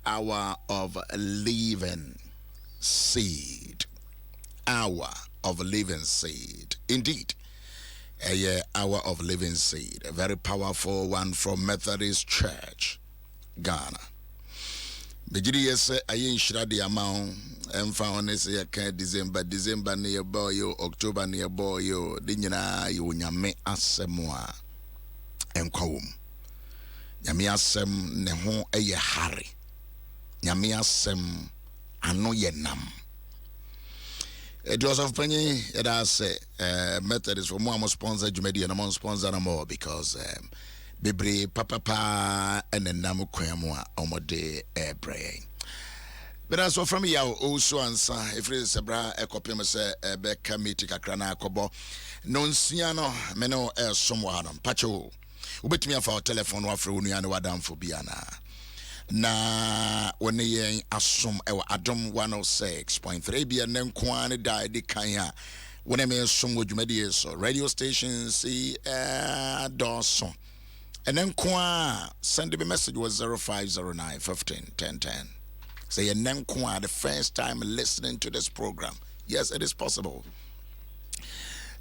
hour of living seed. Hour of living seed. Indeed. A hour of living seed. A very powerful one from Methodist Church, Ghana. Bejiri yese aye nshira de amount emfa one se yaka December ne yebo yo October ne yebo yo de nyina yo nyame asem a enkwawom. Nyame asem ne ho eye hare. Nyame asem ano ye nam. It was of penny it has Methodist for more sponsor Jumedi and among sponsor no more because Bebre papa and then namu kwamwa omode brain. But as from Yaw Owusu Ansah, if it is a bra a copy of say Becca Mitika Crana Cobo, non siano meno someone Pacho. Ubet me for our telephone wa Frunia and Wadam for Biana. Na when ye assume Adom 106.3 be and then Kwan died the Kanya. When I may assume what you made so radio stations see Dawson. And then Kwa send me message was 0509 15 1010. Say and then Kwa the first time listening to this program. Yes, it is possible.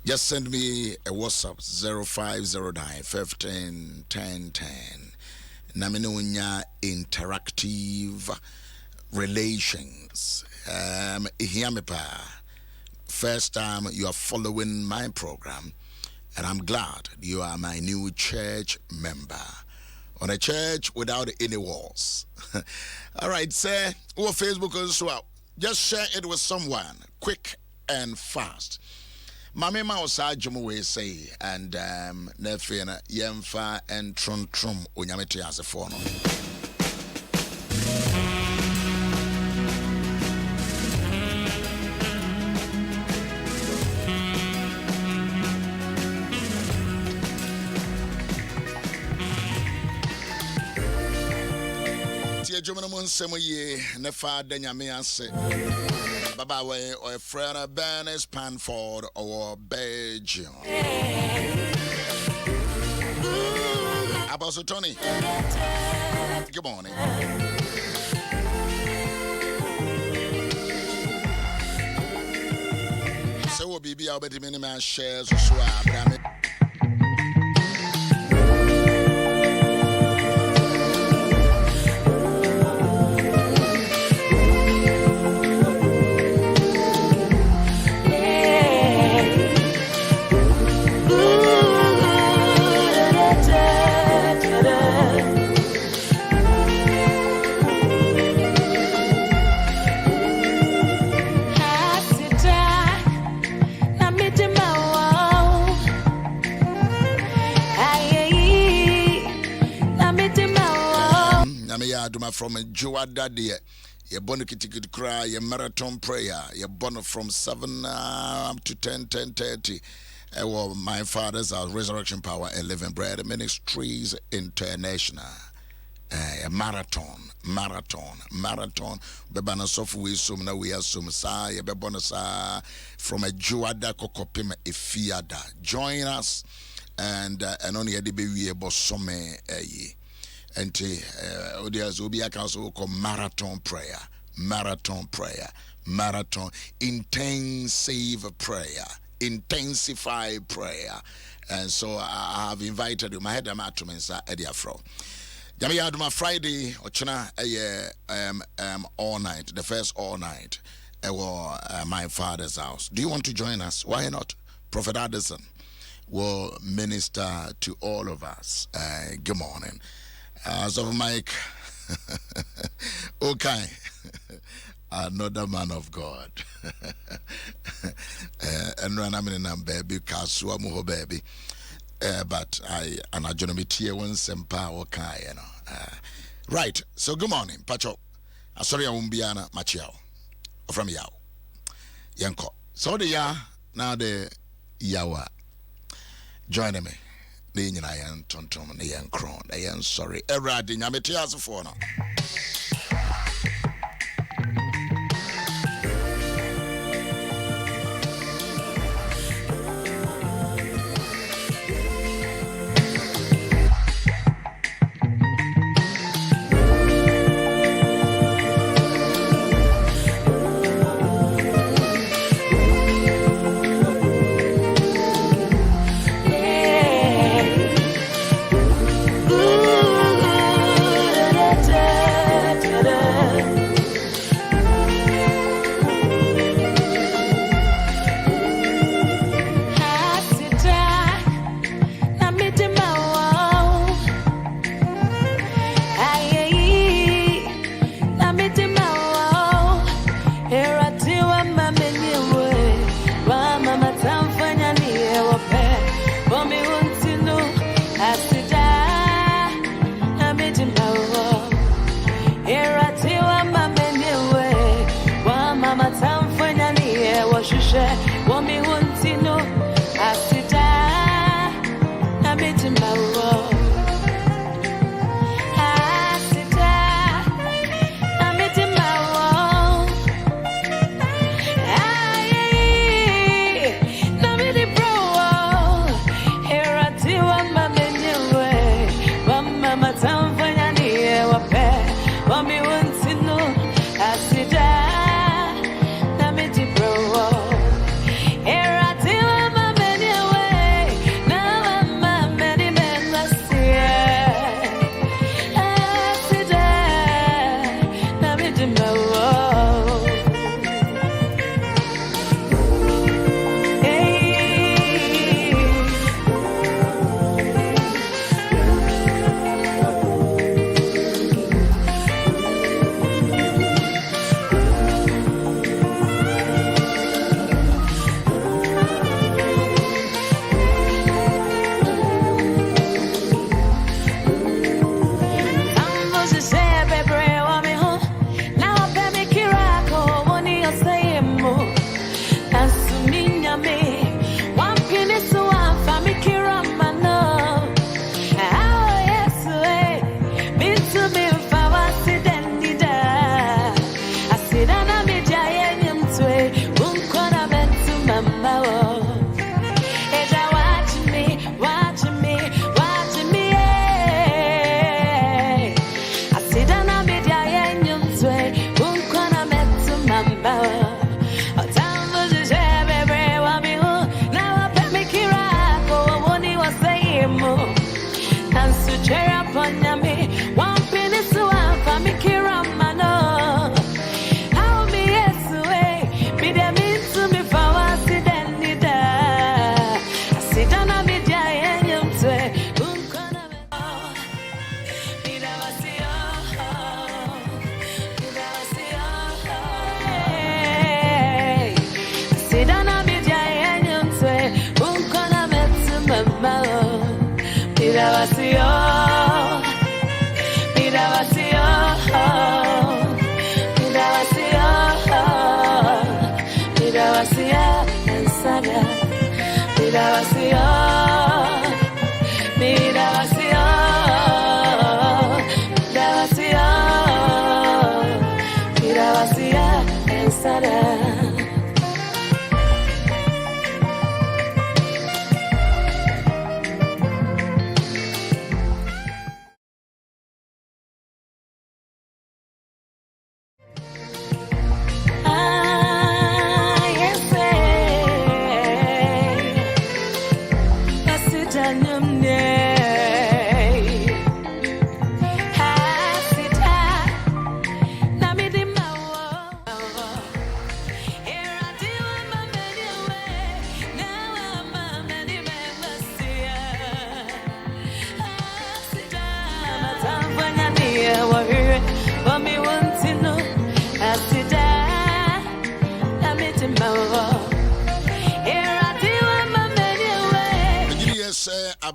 Just send me a WhatsApp 0509 15 1010. Naminonya interactive relations. First time you are following my program. And I'm glad you are my new church member. On a church without any walls. All right, sir. Or Facebook as well. Just share it with someone. Quick and fast. Mame Mausa Jumuwe say, and Nefina Yemfa and Trum Unyamete as a phone. Jumanum Semoye, Nefa Denyame say, Baba way or a friend of Bernice Panford or Belgium. Apostle Tony, good morning. So will be our better minimum shares or swab. From a Joada dear, your bonnet cry, your marathon prayer, your bonnet from 7 to 10:30. My father's Resurrection Power and Living Bread Ministries International. A marathon. Bebana sofu we sum na we assume sa ye bebonasa from a Joada kokopim efiada. Join us and only a debe we bosome ye. And Odias will be a council called marathon prayer, intensive prayer, intensify prayer. And so I have invited you. My head am at Mensa Ediafro. Jamia Adoma Friday, Ochana all night, the first all night, my father's house. Do you want to join us? Why not? Prophet Addison will minister to all of us. Good morning. So Mike, okay, another man of God, and when I'm in a baby, Kasua Muho baby, but I join me here one sempa okay, you know. Right. So good morning, Pacho. Sorry, I won't be Anna Machiao from Yaw. Yanko. So the ya now the Yawa joining me. The Yan Tontom, the Yan Cron, the Yan sorry, Eradi, Yametias for now.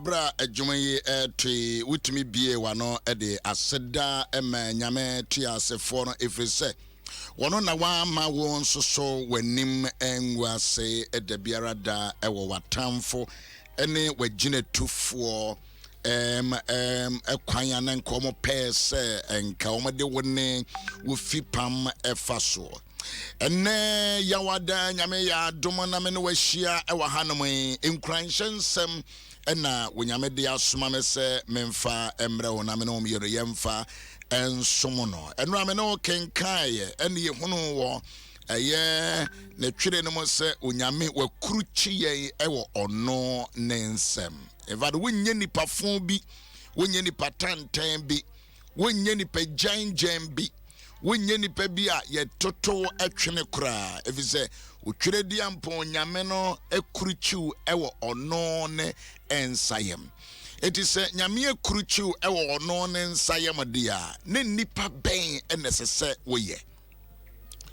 abra adwumaye to wutumi bie wano de aseda ema nyame tiasefo no efrise wono na wa ma won soso wanim enwase edabiara da ewo watamfo ene wagine tufo ekwanya na nkomo pese enka omode woni wo fipam efaso ene yawada nyame ya adom na me no wahia ewa hanom enkransensem ena wonyame de asoma me se memfa emre wo na me no yero yemfa ensomono eno ame no kenkaye ene yehunu wo eye ne twire no mo se onyame wakuruchi ye ewo ono nensem evade wonye nipa fon bi wonye nipa tantan bi wonye nipa janjan bi wonye nipa bi a ye toto atwene kura efise otwire di ampo nyame no akuruchiu ewo ono ne ensayem eti se nyame akuruchiu ewo ono ne ensayem dia ne nipa ben enesese woye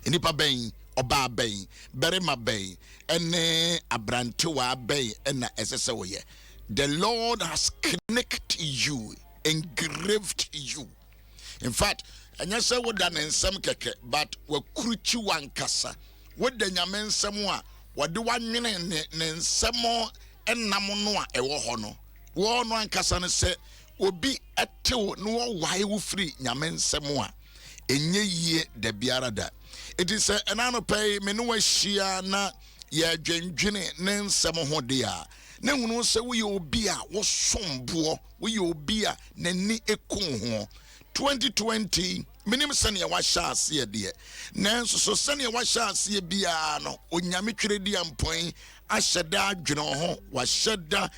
nipa ben oba ben berema ben ene abrantewa ben ena esese woye. The Lord has connected you, engraved you. In fact, and you say what done in some keke, but we kruchi wankasa. What the nyamen semwa, what do 1 minute nen samo and namonoa e wohono. Wono ankasa ne se obi etew no why wo free nyamen semwa. Enye ye de biarada. It is a anano pay me no hia na ye dwendwene ne nsemo ho de a. Ne hunu se we obi a wo sombo we obi a nani ekun ho 2020 minim sene ya wahya ase de nanso so sene ya wahya ase bia no onyame twredi ampon ahyeda adwene ho wahyeda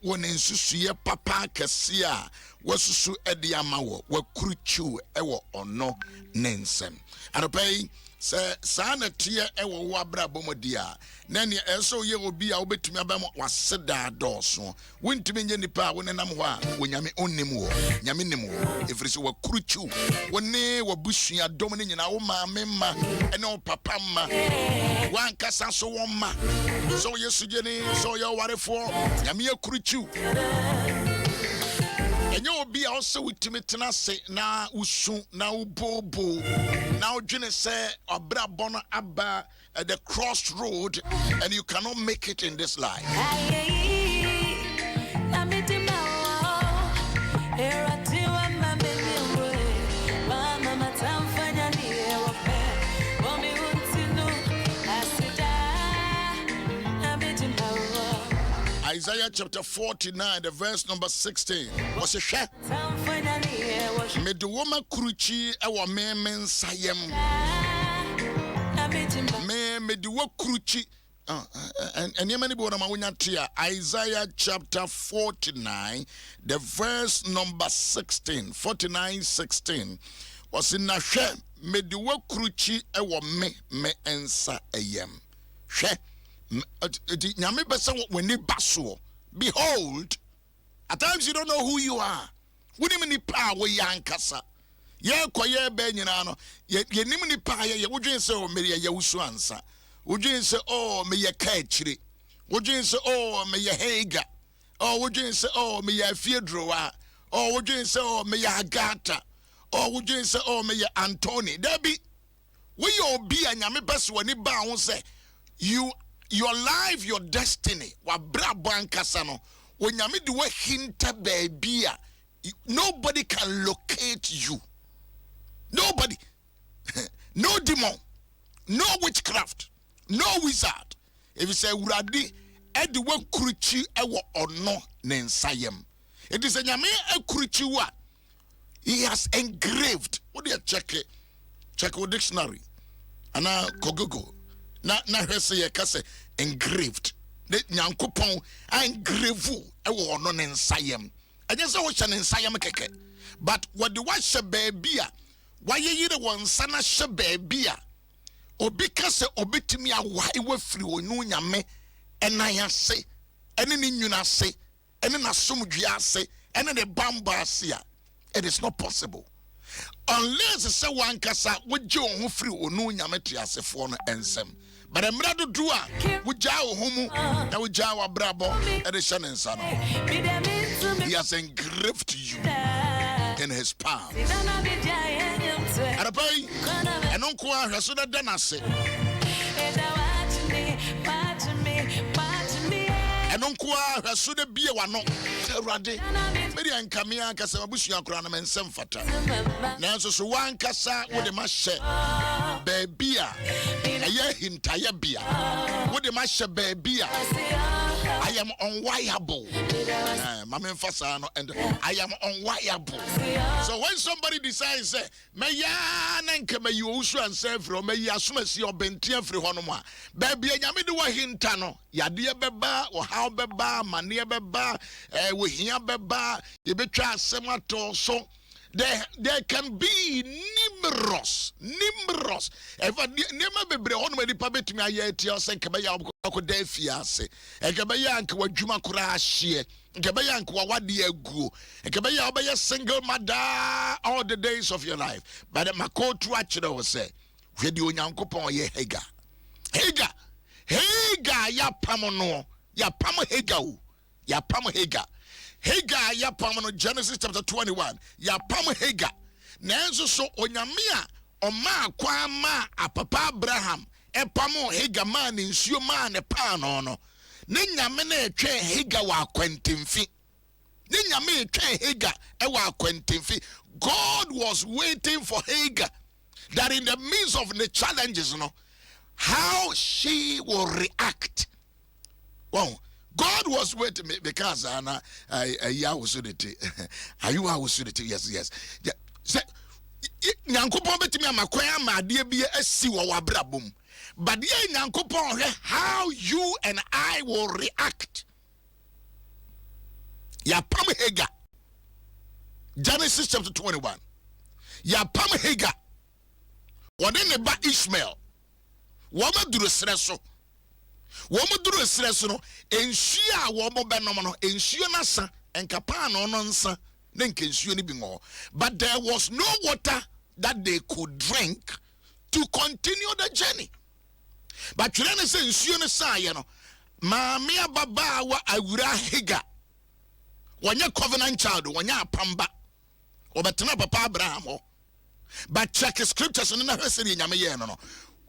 won ensusuye papa kese a wasusu ede amawo wakuruchiu ewo ono nensem anopai se sana tie ewo wo abra bomodia na ne eso ye obi a obetumi abam waseda doso wontumi nye nipa wonenam ho a wonyame onnim wo nyame nim wo efrisi wakuruchiu woni wabusua dom ne nyina wo maame ma ene wo papa ma wankasa so wo ma so yesu geni so ye warefo nyame yakuruchiu enye obi a ose witimi tena se na usu na ubobo na odwene se obrabon aba at the crossroad and you cannot make it in this life. Isaiah chapter 49, the verse number 16. Was a share. Me the woman kruchi ewa me mensayem. Me the wo kruchi. And yemani bo na mawunya tia. Isaiah chapter 49, the verse number 16. 49:16. Was in na share. Me the wo kruchi ewa me ensa ayem. Share. Behold, at times you don't know who you are. What do you mean power yankasa? Ye koye benyano, ye nimini pa ye would you say, oh, me Yaw Owusu Ansah? Would you say, oh, me ye Kachri? Would you say, oh, me ye Haga? Or would you say, oh, me ye Fiedroa? Or would you say, oh, me ye Agata? Or would you say, oh, me ye Antony? There be, we all be and yami best when he bound say, your life, your destiny, wa brabo ankasano. When you do a hinta baby, nobody can locate you. Nobody. No demon, no witchcraft, no wizard. If you say uradi, edi we kuruchi ewo ono nensayem. It is a nyame e kuruchi wa. He has engraved. What do you check it? Check your dictionary. Ana kogogo. Na hwese ye kase engraved. Ne nyankopon engrave ewo ono ne nsayem. Enye se wo hye ne nsayem keke. But what the wash baby a waye yire won sana hye baby a obi kase obetimi awa ewa firi onu nyame enan ase ene ne nwuna ase ene na somdua ase ene ne bamba ase a it is not possible. Unless se one kasa woje ho firi onu nyame tiasefo no ensem. But emrado dua wuja wo homu na wuja wa brabo e de hye ne nsa no. He has engraved you in his palm. And don't go out so that then I say, and don't go out so that be one. Rade, maybe I'm coming out because I'm bushing around and some fata. Now, so one cassa with the mash, baby, a year entire beer. With the mash, baby, I am unwireable. Mamma Fasano, and I am unwireable. So when somebody decides, may Yaw Owusu Ansah from may Yasmas your Bentia free Honoma, baby, Yamidu Hintano, Yadia Beba, or how Beba, Mania Beba, we hear Beba, you betray Semato, so there can be numerous. Ever never be breon with the public me yet, your second Defiase, and Kabayank were Juma Kurashi, Kabayank what the ego, and Kabaya be a single mother all the days of your life. But the Mako Twatcher will say, Video Yankopon ye Haga, ya Pamono, ya Pamo Hega, ya Pamo Hega. Hagar yapamano Genesis chapter 21 yapam Hagar nanzo so onyamia oma kwama apapa Abraham epamo Hagar man nsuo man ne pa no no ne nyame na etwe Hagar wa akwantemfi ne nyame etwe Hagar e wa akwantemfi. God was waiting for Hagar that in the midst of the challenges, how she will react. Well, God was waiting because Yaw Owusu Ansah. Yes. Nyankopon betimi amakwaya ma de bia asi wo wabrabom. But ye Nyankopon how you and I will react. Yapam Hagar. Genesis chapter 21. Yapam Hagar. Wode ne ba Ishmael. Woma duru sreso. Womo duru sreso no enhia womo benom no enhio nasa enkapa no no nsa na nkenhio ni bi ngo. But there was no water that they could drink to continue the journey. But you know say enhio no sa ye no maame ababa wa awura Hagar wanya covenant child wanya apamba obetena papa Abraham ho. But check the scriptures no na hwese ni nyame ye no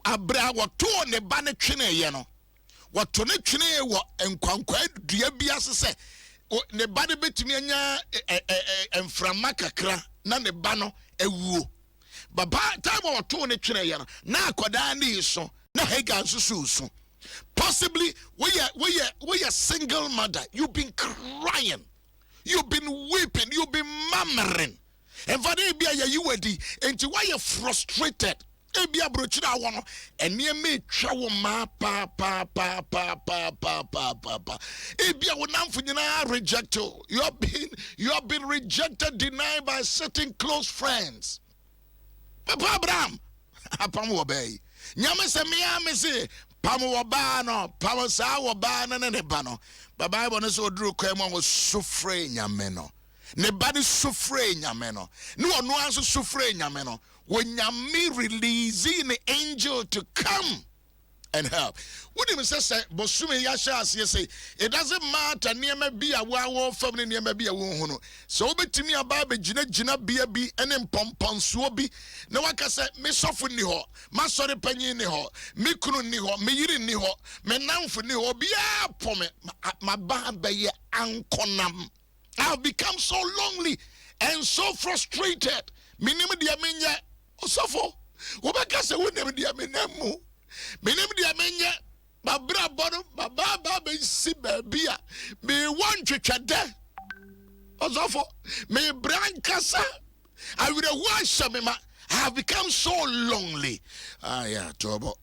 Abraham wato ne ba ne twene ye no wato ne twene wo enkwankwa dua bia sese ne ba de betumi anya emframa kakra na ne ba no ewuo baba time wato ne twene ye no na akoda ne so na Hagar susu. Possibly we are single mother, you've been crying, you've been weeping, you've been murmuring, and for they be you wedi and why you frustrated. Ebia brochira wono ene me twa ma pa ebia wonamfo nyina reject you have been rejected, denied by certain close friends. Papa Abraham apam wo bay nyame se me say pam wo ba no pam sa wo ba no ne ba no ba Bible no so duru kwam wo sufre nyame no ne ba ni sufre nyame no ne ono anso sufre nyame no when Yami releasing the angel to come and help. What do you say? Bosumi Yasha say it doesn't matter near me be a wow family near me be a woman. So bet me about Gina be and then pompon swobi. No one can say me soften ni ho, my sorry penny ni ho, me kunu ni ho, me yiri ni ho, me nanfu ni ho, be a pome, my baby ankonam. I've become so lonely and so frustrated. Minimum diamenya. Osofo wobeka se wonem dia menemu menem dia menye babra bono baba be si babia me won twetwede osofo me brankasa awire hu ahemema. I have become so lonely. Yeah, tobo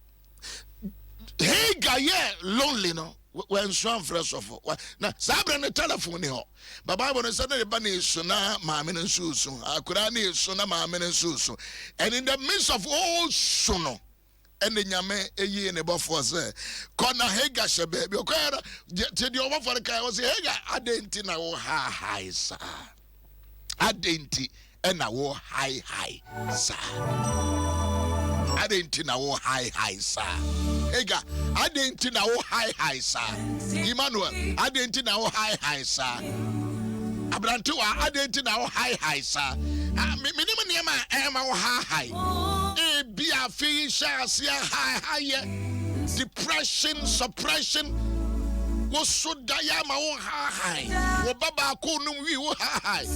hey guy lonely no when some fresh of na sabra ne telephone ho ba Bible said the ban is na maame nsusu akura na eso na maame nsusu, and in the midst of all sono and the nyame eyi ne bofo say kona Hagar shebe bi okara te di over for the guy was Hagar adenti na wo high sa adenti and na wo high sa adenti na wo high sa Hagar adenti na wo high sa Emmanuel adenti na wo high sa Abrantua adenti na high sir. Minimum niema ema high. Be a fish high. Depression, suppression. Was so dayama high. Baba kunum we high.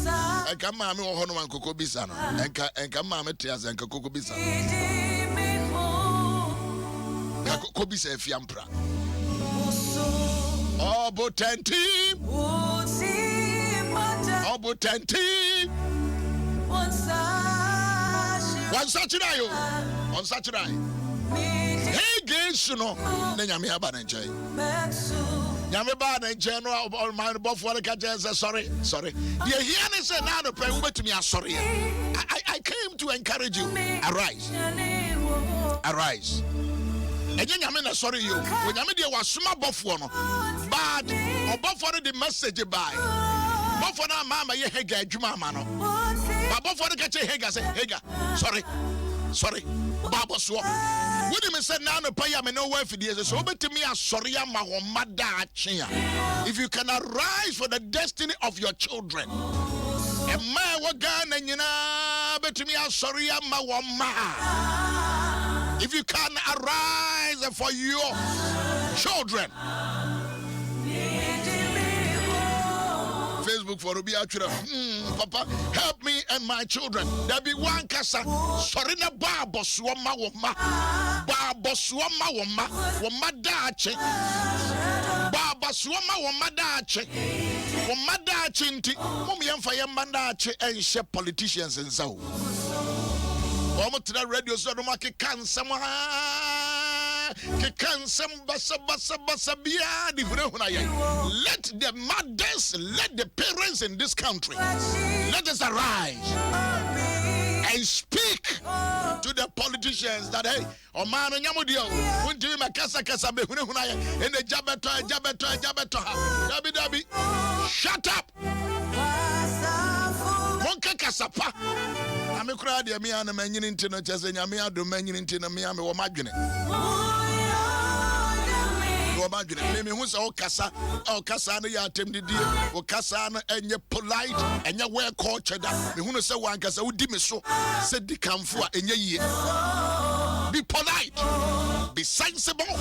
And come mammy or Honoman Coco Bisano. And come mamma tears and Coco Bisano. Coco say fiampra. Oh, Botenti. Oh, Botenti. One Saturday. On Saturday. Hey, gays, you know. Then you may have an enjoy. Yameba and general all my buff for the catches. Sorry. You hear me say now the pray over to me. I'm sorry. I came to encourage you. Arise. And then I'm sorry you. When I'm there was small buff one. But or buff for the message by. Buff for now, Mama, you hega, Jumamano. But buff for the catch hega, say hega. Sorry. Baba swap. What do you say now? No pay me no way for this. So but to me, I'm sorry, I'm if you can arise for the destiny of your children. And my wagan and you know, but to me, I'm sorry, I'm if you can arise for your children. Facebook for Ruby Achura. Papa, help me and my children. There be one casa. Sorry, na babo swama woma. Babo swama woma. Woma dache. Babo swama woma dache. Woma dache inti. Mumi yamfaya mandache and share politicians and so. Omo to the radio so no make cancer. Let the mothers, let the parents in this country, let us arise and speak to the politicians that hey, oh man, nyamudio, unti me kasa be hunahuna in the jabeto, dabi, shut up. Wonka kasapa. Ame kura de me ana manyini ntino chese nyame adom manyini ntino me ame wo madwene. Me who say Okasa no ya temdidie Okasa no enye polite enye well cultured me who say wan kasa udi me so say di kamfo a enye yie. Be polite, be sensible,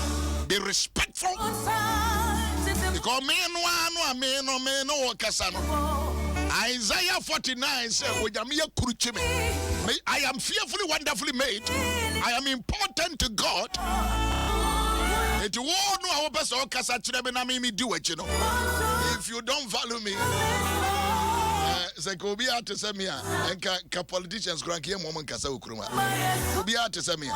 be respectful, because me no Okasa no. Isaiah 49 says, I am fearfully, wonderfully made. I am important to God. If you don't value me, be out to send me and politicians cranky woman Kasa Ukruma. Be out to send me.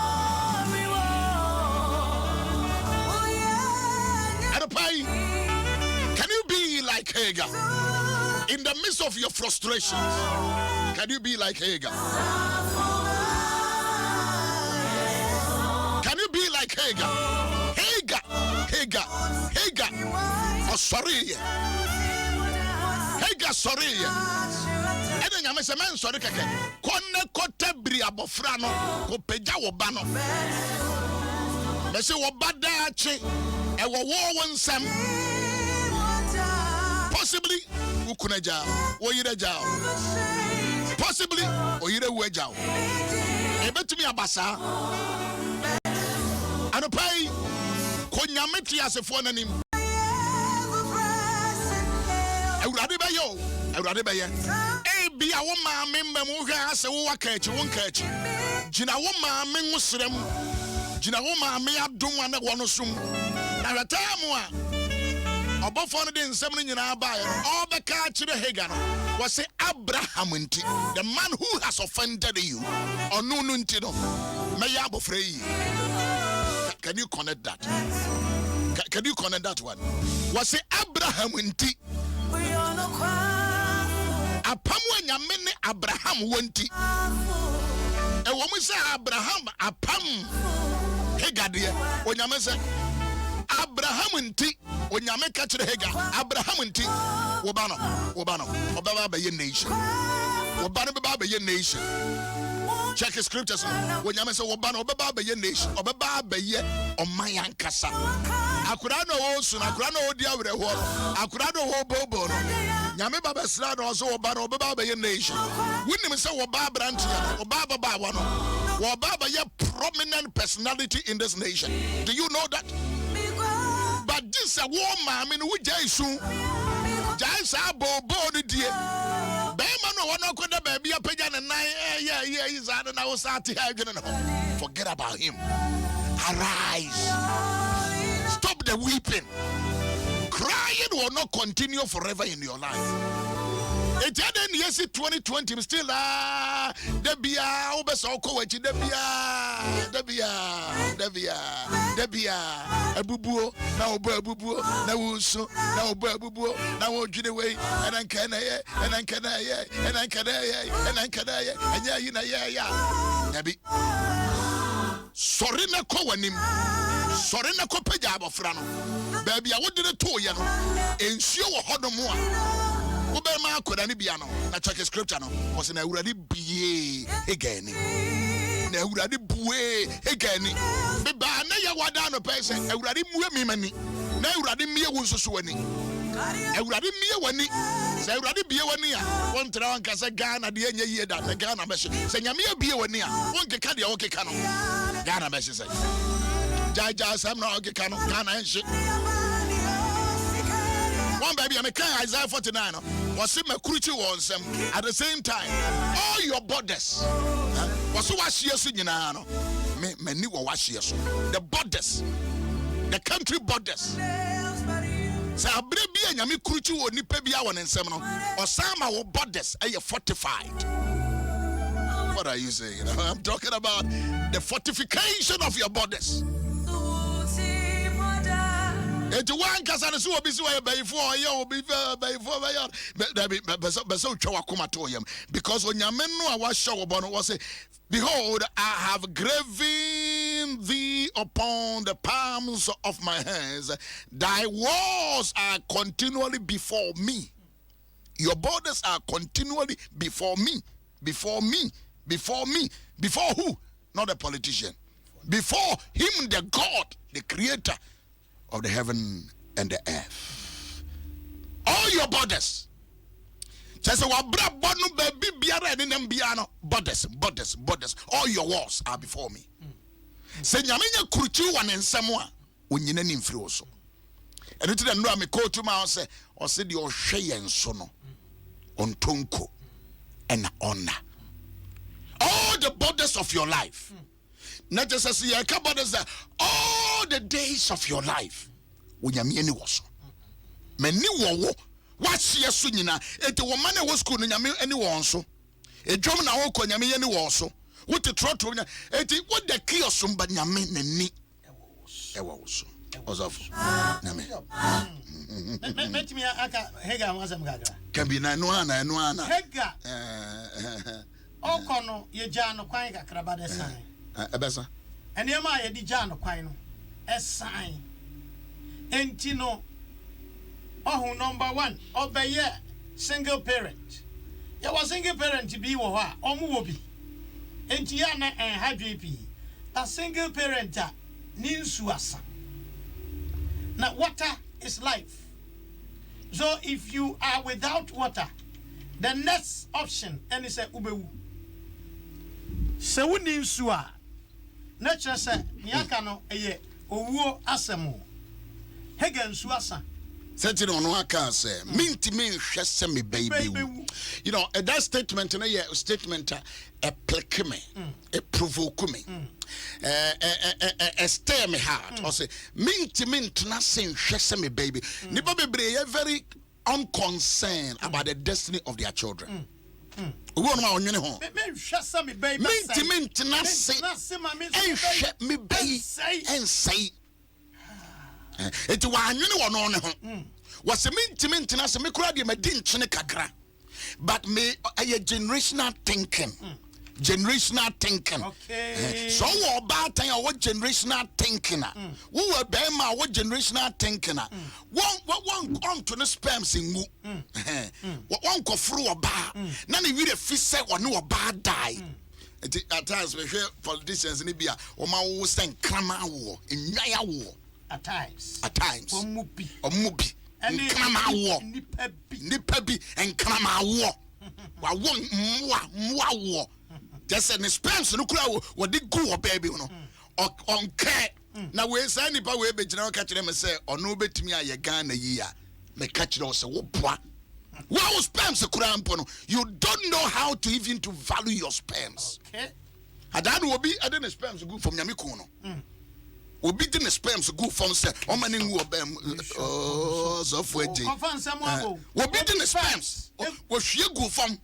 Can you be like Hagar? In the midst of your frustrations, can you be like Hagar? Can you be like Hagar? Hagar. Oh, sorry. Hagar, sorry. And then I'm a man, sorry. Kone kote bri abofrano, ko peja wobano. Mese wobada che, e wo wonsam. Possibly, ukuneja, oyireja. Possibly, oyire weja. Ebetumi abasa. Anopai, konyameti asefo nanim. Ewurade be ye. Bia wo maame mbam wo hwa ase wo wakachi wo nkachi. Gina wo maame ngusrem. Gina wo maame adom ane wo no sum. Na wetamu a obofo no de nsem no nyina ba ye. Obeka kire Hagar no. Was say Abraham nti. The man who has offended you. Onu nu nti no. Meya abofra yi. Can you connect that? Can you connect that one? Was say Abraham nti. Apam nyamene Abraham wonti. E wo mu say Abraham apam Hagar de onyame say Abraham nti onyame ka kire Hagar Abraham nti wo ba no obaba ba ye nation wo ba no ba ye nation. Check the scriptures. When you say obaba ba ye nation obaba ba ye oman kasa akura no wo su akura no odi awre ho akura no ho bobo no Nyame baba sra no so oba no baba be nation. Wonim say oba branch ya no, oba baba wa no. Oba ba ye prominent personality in this nation. Do you know that? But this a woman in we jaisu. Jaisa bobo ni die. Be man no one ko da baby apagya ne nan yeah is that na wo start here no. Forget about him. Arise. Stop the weeping. Crying will not continue forever in your life. It had in year 2020 still Debia Obesoko Debia Abubuo now Abubuo now so now Abubuo now Jidaway and Nabi Sorina Kowanim Sorina Kopejabo Frano Baby I wouldn't tell you ensure Hodomoa Ubema could any piano, na check scripture no was na uradi bie again. Na uradi bue again. Be ba na ya wada no person, uradi muwe mi mani. Na uradi mie wonsoso wani. Uradi mie wani. Say uradi bie wani a. Won tra wan kasa Ghana de enye yie da na Ghana be se. Say nyame bie wani a. Won keka de okeka no. Ghana be se say. Jaja sam na okeka no Ghana enhye. One baby, I'm a Isaiah 49. Was in my crucial ones at the same time. All your borders was wash years in Yanano. Many were wash years. The borders, the country borders. So I believe be a Yami crucial or Nipebia one in Seminole or some our borders are fortified. What are you saying? I'm talking about the fortification of your borders. Eti wan kasa ne so obi so ya bayifo oye obi bayifo be so twa wakoma to yam because onyame no a wa hye wo bo no say behold I have graven thee upon the palms of my hands, thy walls are continually before me. Your borders are continually before me. Before who? Not the politician. Before him, the God, the creator of the heaven and the earth. All your borders. Just baby borders. All your walls are before me. Say nyamenya kruchu wan ensem a onyina ni mfiri wo so. Eno ti da no am ko to ma say o se de o hwe yen so no. Ontonko and honor. All the borders of your life. Not just as you borders that all the days of your life. Unyami any was. Many wo what's your sunina? It woman was school nyami anyone so. A German oko nyami any was so. What the trot to it what the kiosk but nyami ni ewas. Was of Let me aka hega wasam gaga. Can be no Hega. Okono ye jano kwan kakra de sign. Ebesa. Eniema ye di jano kwan no. A sign. Enti no. Oh, number 1. Obeye single parent. Ya was single parent bi wo ha. Omu wo bi. Enti ya na HJP. A single parent ni nsu asa. Now water is life. So if you are without water, the next option and say ubewu. Se woni nsu a nature say niaka no eye owuo asemo. Hega nsu asa. Setting on one car say, minty me shess me baby. You know, that statement in a statement a plaque me, a provoke me, a stare me heart, or say, minty nothing shess me baby. Nipa be very unconcerned about the destiny of their children. Who on your home? Minty nothing, me baby, and say. It was was a mint as a microdia medin kakra, but me a generational thinking. Generational thinking. Okay. So about time what generational thinking. Who were Bema what generational thinking. One on to the spams in what one go through a bar. None of you the fish say or no bad die. At times we hear politicians in Libya or my stand Krama war in Yaya war. At times. Or Mubi. Nkama wo. Nipa bi nkama wo. Wa wo. Just say the sperms no kura wo de go baby no. On care. Na we say nipa we be gina ka kire me say ono betimi aye Ghana yi a me ka kire wo say wo boa. Wow, sperms you don't know how to even to value your sperms. Okay. Adan will be adan sperms good from Yamikuno. Will be the sperms good from say omani ngu obem so for je. Will be the sperms. Wo hwe good from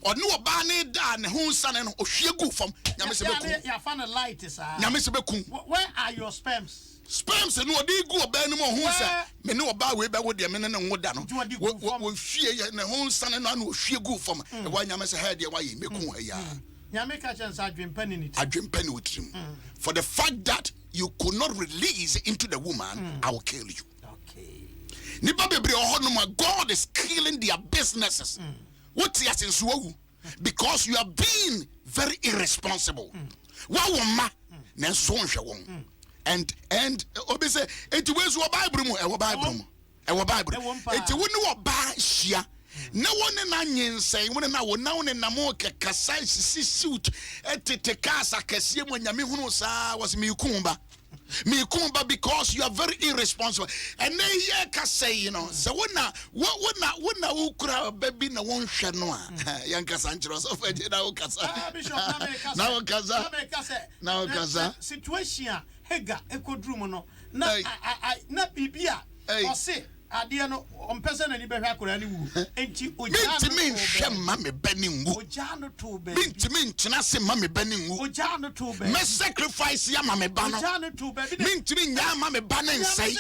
or no ba ne da ne ho san no hwe good from Nyamesebe. Ya fan light is Nyamesebe. Where are your sperms? Sperms no dey go oba no ho sa me ne oba we be wo de me ne ho da no wo hwie ne ho san no na hwie go fam e wa nyame se ha de wa yi meku ha ya nyame ka chance adwempani ni witrim for the fact that you could not release into the woman I will kill you. Okay. Nipa bebre ho no God is killing their businesses. What is in because you are being very irresponsible. Wa wo ma na so nhwe won. And obi say enti wezu Bible mu e Bible mu enti woni wo ba hia na woni na nyensen woni na wo na woni na mo kekasa sisi suit etete kasa kase mu nyame hunu sa was me kumba because you are very irresponsible and then here ka say you know so wona ukura baby na won hwe no a yanka sanchiro so fa je na ukasa bishop na ukasa situation hega ekodrum no na bibia o se ade no ompese na ni behwa akora ni wu enti oja no me hwe ma me bani nwu oja no to be me ntina se ma me bani nwu oja no to be me sacrifice ya ma me ba no oja no to be me ntimi nya ma me ba na nsai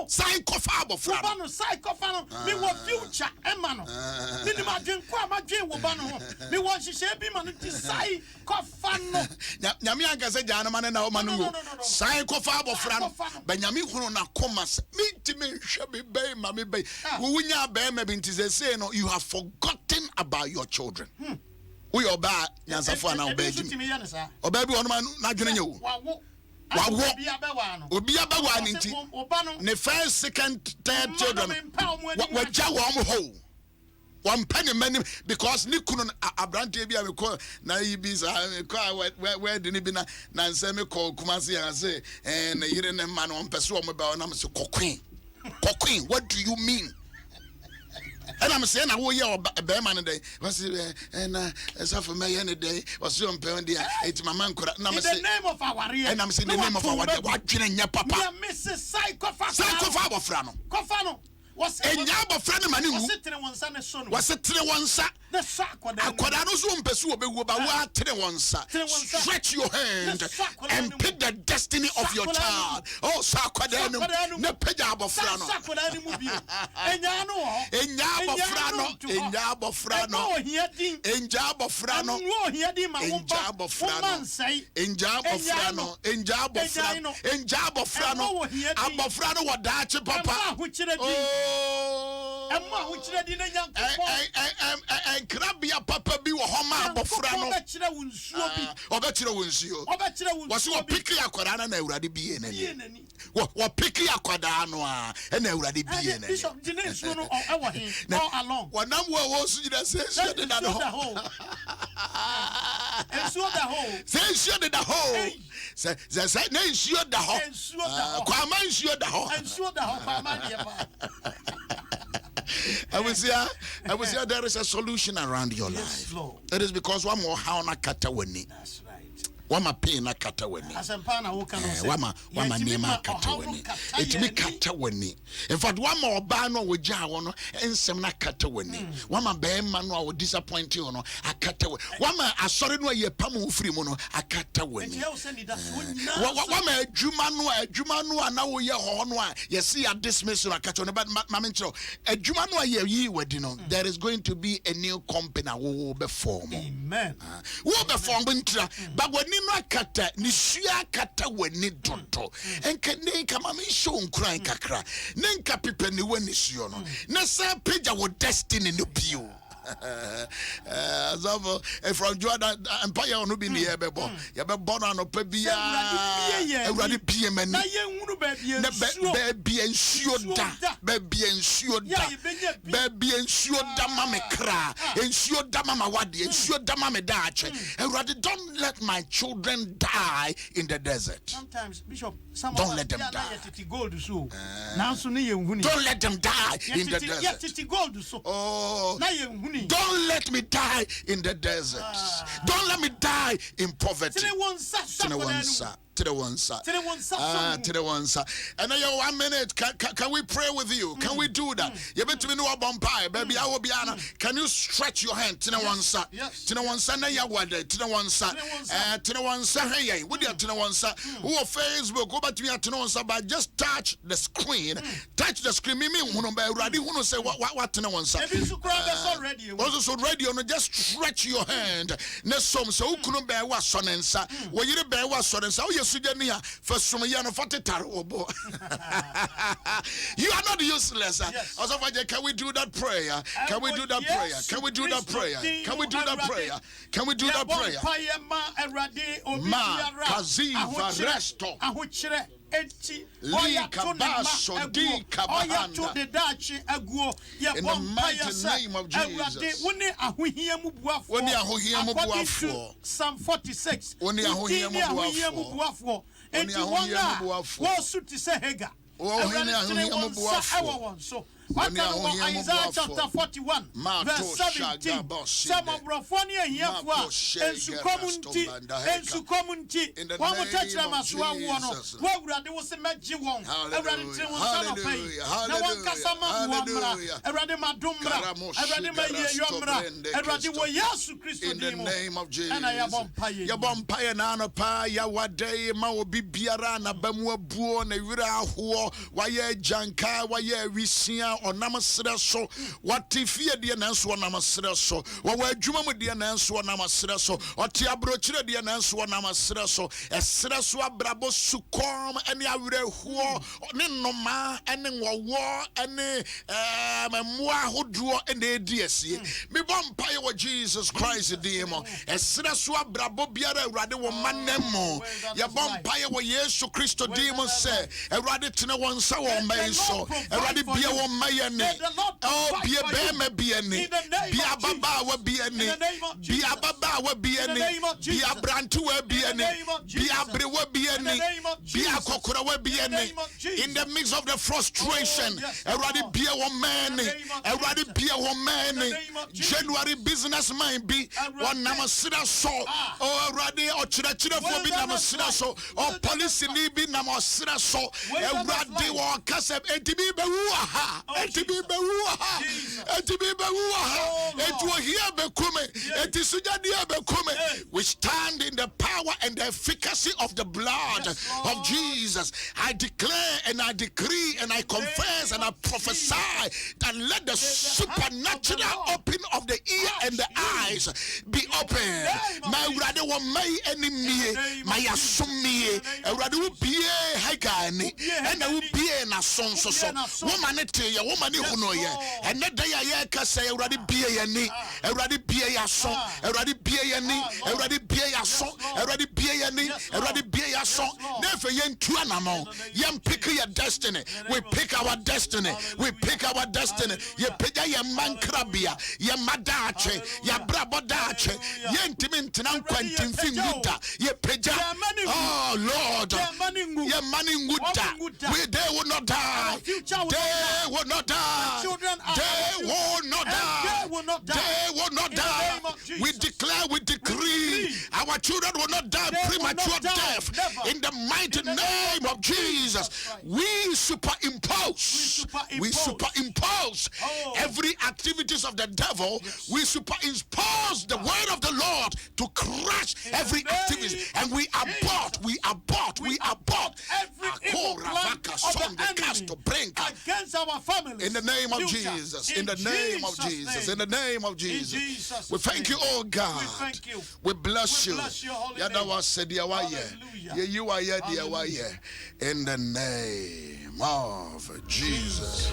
psycho fa abofra no no psycho fa no me wo future ema no me ni madwen ko amadwen wo ba no ho me wo hihye bi ma no ti psycho fa no nyame anka se jana ma na o ma no psycho fa abofra no ba nyame hunu na koma me ntimi hwe be bay ma me bay wo wunya be ma bi nti say no you have forgotten about your children. We oba nyansafo na oba ejim oba bi ono na adwene nyewu wawo obi abawa ni nti ne first second third children waja wo ho one penny many because ni kunu abrante bi ameko na yibi sa ko where de ni bi na nse me ko kumase ya say na yire ne ma no mpese o me ba na me se kokwen what do you mean? And I'm saying I will hear a man a day. Was and as for me any day was so impaired. It's my man could not say the name of our and I'm saying the name of our what your papa. Mrs. Psycho Frano. Cofano was a yab of friend man was it one son was it one son the sack what I could not zoom pursue about one son. Stretch your hand and pick the destiny of your child. Oh, Sakwadano, no pejab of Frano. And Yabo Frano, in Jabo Frano, in Jabo Frano, in Jabo Frano, in Jabo Frano, in Jabo Frano, in Jabo Frano, Abo Frano, what that papa, which and Crabia Papa be Homa Bofrano, or better wins you. Was you picky aquadana and already be in any? What picky aquadano and already be in any? Now, along. What number was you that says the hole? And so the hole. Say, sure the hole. Say, nay, sure the hole. Come on, sure the hole. And sure the hole. I will say there is a solution around your life. It is because one more how na kata weni. That's right. Wama pain na kata weni. Asempana woka no say. Wama nema kata weni. It me kata weni. In fact, one more ba no wo gya wo no ensem na kata weni. Wama be ma no wo disappoint you no akata weni. Wama asori no ye pam wo firi mu no akata weni. Wama adwuma no ana wo ye ho no a ye see ya dismiss no akata no but mama nchiro adwuma no ye yi wedi no there is going to be a new company wo be form. Amen. Wo be form ntra but no akata ni sua akata wani dodo enka ne kama me show nkran kakra ne nka pepe ne wani suo no na sa pagya wo destiny no bio So from Jordan Empire on be near Bebo. You be born on a pebia. Ready PM and baby and shioda. Baby and shioda. Baby and shioda mama cry. And shioda mama wadi. And shioda mama dache. And rather don't let my children die in the desert. Sometimes, Bishop, don't let them die. Don't let them die in the desert. Oh, don't let me die in the desert. Don't let me die in poverty. To the one side. And now 1 minute. Can we pray with you? Can we do that? You better know about pie, baby. I will be Anna. Can you stretch your hand to the one side? To the one side. To the one side. To the one side. Hey, would you to the one side? Who on Facebook? Go back to me to the one side. But just touch the screen. Touch the screen. Me who be ready. Who say what to the one side? Also radio. Just stretch your hand. Next some so who couldn't bear what son and sa. Well, you bear what son and sa. First from you are not useless. Also, can we do that prayer? Can we do that prayer? Can we do that prayer? Can we do that prayer? Can we do that prayer? Ma kaziva resto. In the mighty name of Jesus. Psalm 46. Isaiah chapter 41, verse 17. Some of Raphonia here for Ensukomunti. One more touch them as well. What would I do was a magic one? I ran into one son of pay. No one Casama, I ran in my Dumbra, I ran in my Yomra, I ran in Yasu Christ in the name of Jesus. And I am on Pay. Yabompire Nana Pa, Yawade, Mao Bibiarana, Bamua Buon, a Vira Huo, Waya Janka, Waya Visia. Or Namasra so what if you dear Nansu Namasra so or where Juma dear Nansu Namasra so or Tiabrochira dear Nansu Namasra so a Srasua Brabo Sucom and Yavre Huo Ninoma and war and Mua who draw and the DSC. Me vampire with Jesus Christ, demo a Srasua Brabo Biara rather one nemo. Ya vampire with Yesu Christo demon say a rather to no one so may so a rather be a woman. Oh, be a bema be any, be a baba will be any, be a baba will be any, be a brantu will be any, be a bre will be any, be a kokura will be any. In the midst of the frustration, already be a woman, already be a woman. January businessman be one namasida so, or already or chira for be namasida so, or police in be namasida so, already or kasep etibi bewaha. We stand in the power and the efficacy of the blood of Jesus. I declare and I decree and I confess and I prophesy that let the supernatural open of the ear and the eyes be open. My brother will my enemy, my assumie, a rather will be a hagani, and I will be a son so woman. A woman who know ye, and that day I can say already be a knee, already be a song, already be a knee, already be a song, already be a knee, already be a song. Never young Tuanamo, young pick your destiny. We pick our destiny, we pick our destiny. You pick your man crabia, your madache, your brabodache, Yentimintan Quentin Finguta, your peja. Oh Lord, your money would die. They will not die. They will not die. They will not die. They will not die. We declare, we decree, our children will not die premature death. In the mighty name of Jesus, we superimpose every activities of the devil. We superimpose the word of the Lord to crush every activity, and we abort every evil plan of the enemy against our family. In the name of Jesus, in the name of Jesus, in the name of Jesus, we thank you, oh God. We thank you. We bless you. Hallelujah. You are here, dear. In the name of Jesus.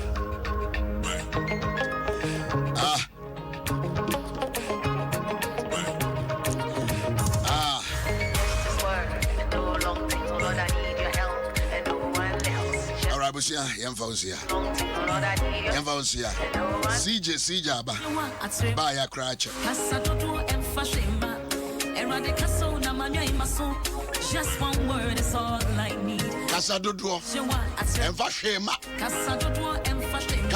Abusia, Yamfausia. Yamfausia. CJ Aba. Baya Cratch. Just one word is all I need. Casadodo and Fashema. Casadodo and Fashema.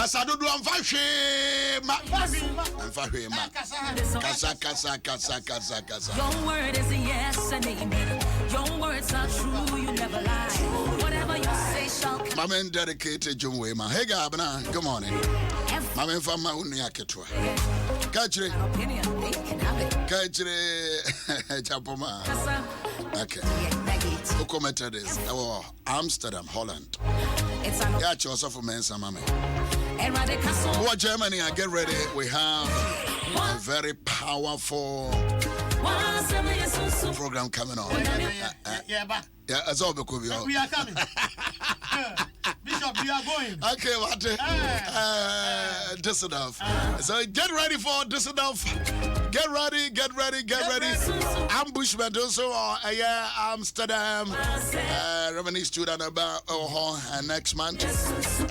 Casa. Your word is a yes and amen. Your words are true, you never lie. Whatever you say shall come. My man dedicated Jumwe. Hey, Gabana, good morning. My man from my own Yaketwa. Catch Opinion, they can have it. Catch Chapoma. Okay. Who commented this? Oh, Amsterdam, Holland. It's an Yeah, Joseph for Mensa Mame. What Germany? I get ready. We have a very powerful program coming on. Yeah, it's all because we are coming. Bishop, we are going. Okay, what? Düsseldorf. So get ready for Düsseldorf. Get ready. Ambushment also, Amsterdam. Revenue student about next month.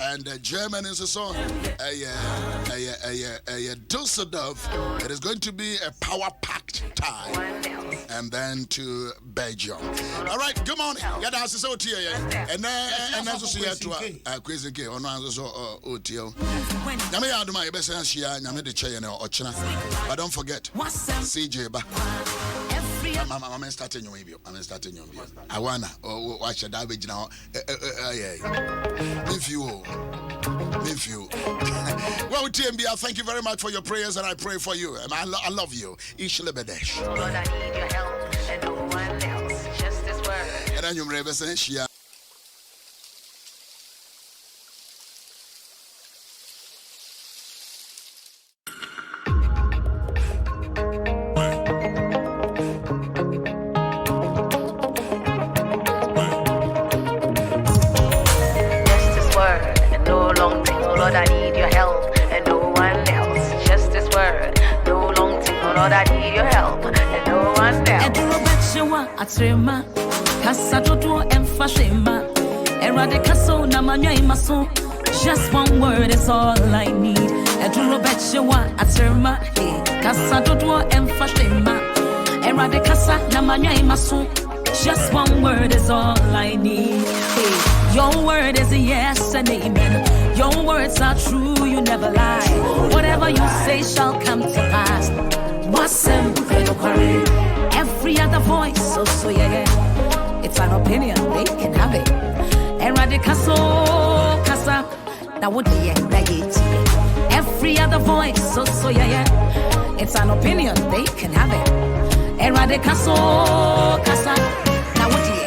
And Germany is also. Düsseldorf. It is going to be a power-packed time. And then to Belgium. All right, good morning. Get us so here. And then also see to Crazy K on OTO. Yami Adom Ahengua Shia, Yami the Chair or China. But don't forget, CJ Ba. I'm starting your video. I wanna watch a damage now. If you. Well, TMB, thank you very much for your prayers, and I pray for you. I love you. Ishlebedesh. Lord, I need your help and no one else. Just this word. And then you represent Shia. Lord, I need your help and no one else. Just this word, no long thing. Oh, Lord, I need your help and no one else. Just one word is all I need. Just one word is all I need. Hey, your word is a yes and amen. Your words are true, you never lie. Whatever you say shall come to pass. Every other voice, so yeah. It's an opinion, they can have it. Every other voice, so yeah. It's an opinion, they can have it. Now what do you